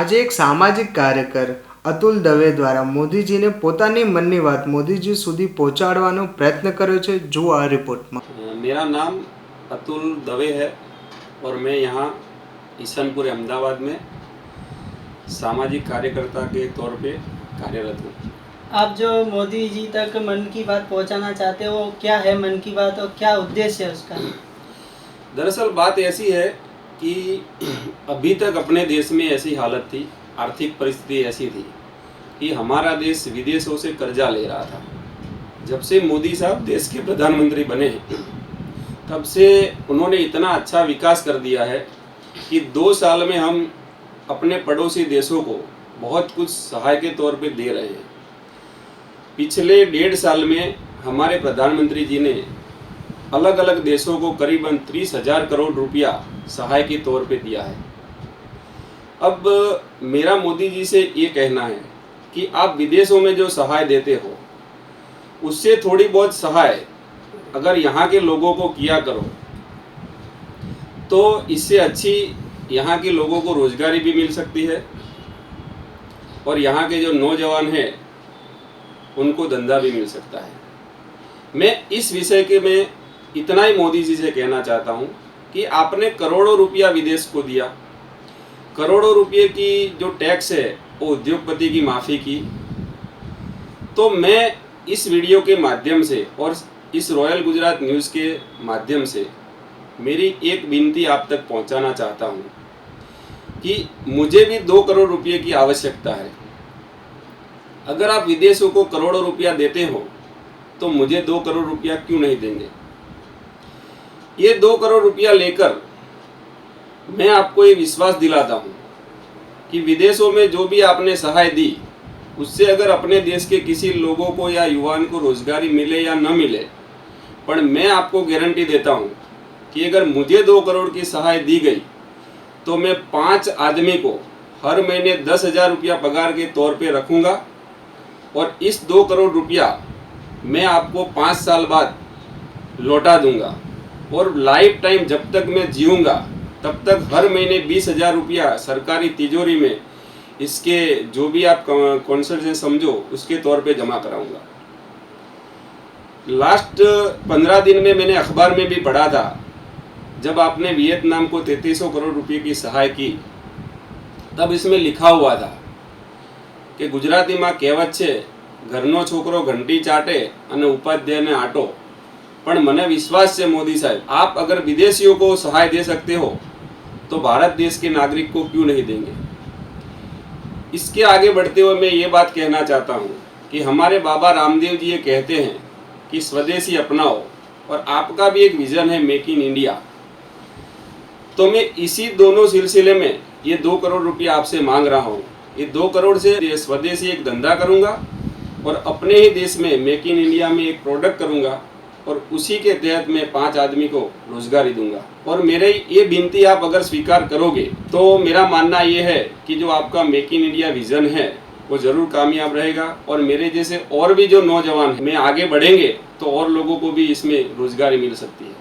આજે એક સામાજિક કાર્યકર અતુલ દવે દ્વારા મોદીજીને પોતાની મનની વાત મોદીજી સુધી પહોંચાડવાનો પ્રયત્ન કર્યો છે। જો આ રિપોર્ટમાં। मेरा नाम अतुल दवे है और मैं यहाँ ईशनपुर अहमदाबाद में सामाजिक कार्यकर्ता के तौर पे कार्यरत हूँ। आप जो मोदी जी तक मन की बात पहुंचाना चाहते हो, वो क्या है मन की बात और क्या उद्देश्य है उसका? दरअसल बात ऐसी है कि अभी तक अपने देश में ऐसी हालत थी, आर्थिक परिस्थिति ऐसी थी कि हमारा देश विदेशों से कर्जा ले रहा था। जब से मोदी साहब देश के प्रधानमंत्री बने तब से उन्होंने इतना अच्छा विकास कर दिया है कि 2 साल में हम अपने पड़ोसी देशों को बहुत कुछ सहाय के तौर पे दे रहे हैं। पिछले 1.5 साल में हमारे प्रधानमंत्री जी ने अलग अलग देशों को करीबन 30,000 करोड़ रुपया सहाय के तौर पे दिया है। अब मेरा मोदी जी से ये कहना है कि आप विदेशों में जो सहाय देते हो उससे थोड़ी बहुत सहाय अगर यहाँ के लोगों को किया करो तो इससे अच्छी यहाँ के लोगों को रोजगारी भी मिल सकती है और यहाँ के जो नौजवान हैं उनको धंधा भी मिल सकता है। मैं इस विषय के में इतना ही मोदी जी से कहना चाहता हूँ कि आपने करोड़ों रुपया विदेश को दिया, करोड़ों रुपये की जो टैक्स है वो उद्योगपति की माफ़ी की। तो मैं इस वीडियो के माध्यम से और इस रॉयल गुजरात न्यूज़ के माध्यम से मेरी एक विनती आप तक पहुंचाना चाहता हूं कि मुझे भी 2 करोड़ रुपये की आवश्यकता है। अगर आप विदेशों को करोड़ों रुपया देते हो तो मुझे 2 करोड़ रुपया क्यों नहीं देंगे? ये 2 करोड़ रुपया लेकर मैं आपको ये विश्वास दिलाता हूं कि विदेशों में जो भी आपने सहाय दी उससे अगर अपने देश के किसी लोगों को या युवाओं को रोजगारी मिले या न मिले, पर मैं आपको गारंटी देता हूं कि अगर मुझे 2 करोड़ की सहाय दी गई तो मैं 5 आदमी को हर महीने 10,000 रुपया पगार के तौर पे रखूंगा और इस 2 करोड़ रुपया मैं आपको 5 साल बाद लौटा दूंगा और लाइफ टाइम जब तक मैं जीऊँगा तब तक हर महीने 20,000 रुपया सरकारी तिजोरी में इसके जो भी आप कॉन्सेशन समझो उसके तौर पे जमा कराऊंगा। लास्ट 15 दिन में मैंने अखबार में भी पढ़ा था, जब आपने वियतनाम को 3300 करोड़ रुपए की सहाय की तब इसमें लिखा हुआ था कि गुजराती में कहेवत छे घरनो छोकरो घंटी चाटे अने उपाध्यायने आटो। पण मने विश्वास है मोदी साहब, आप अगर विदेशियों को सहाय दे सकते हो तो भारत देश के नागरिक को क्यों नहीं देंगे? इसके आगे बढ़ते हुए मैं ये बात कहना चाहता हूँ कि हमारे बाबा रामदेव जी ये कहते हैं कि स्वदेशी अपनाओ और आपका भी एक विजन है मेक इन इंडिया। तो मैं इसी दोनों सिलसिले में ये 2 करोड़ रुपया आपसे मांग रहा हूँ। ये 2 करोड़ से स्वदेशी एक धंधा करूँगा और अपने ही देश में मेक इन इंडिया में एक प्रोडक्ट करूँगा और उसी के तहत मैं 5 आदमी को रोजगारी दूंगा। और मेरे ये विनती आप अगर स्वीकार करोगे तो मेरा मानना ये है कि जो आपका मेक इन इंडिया विजन है वो जरूर कामयाब रहेगा और मेरे जैसे और भी जो नौजवान हैं मैं आगे बढ़ेंगे तो और लोगों को भी इसमें रोजगारी मिल सकती है।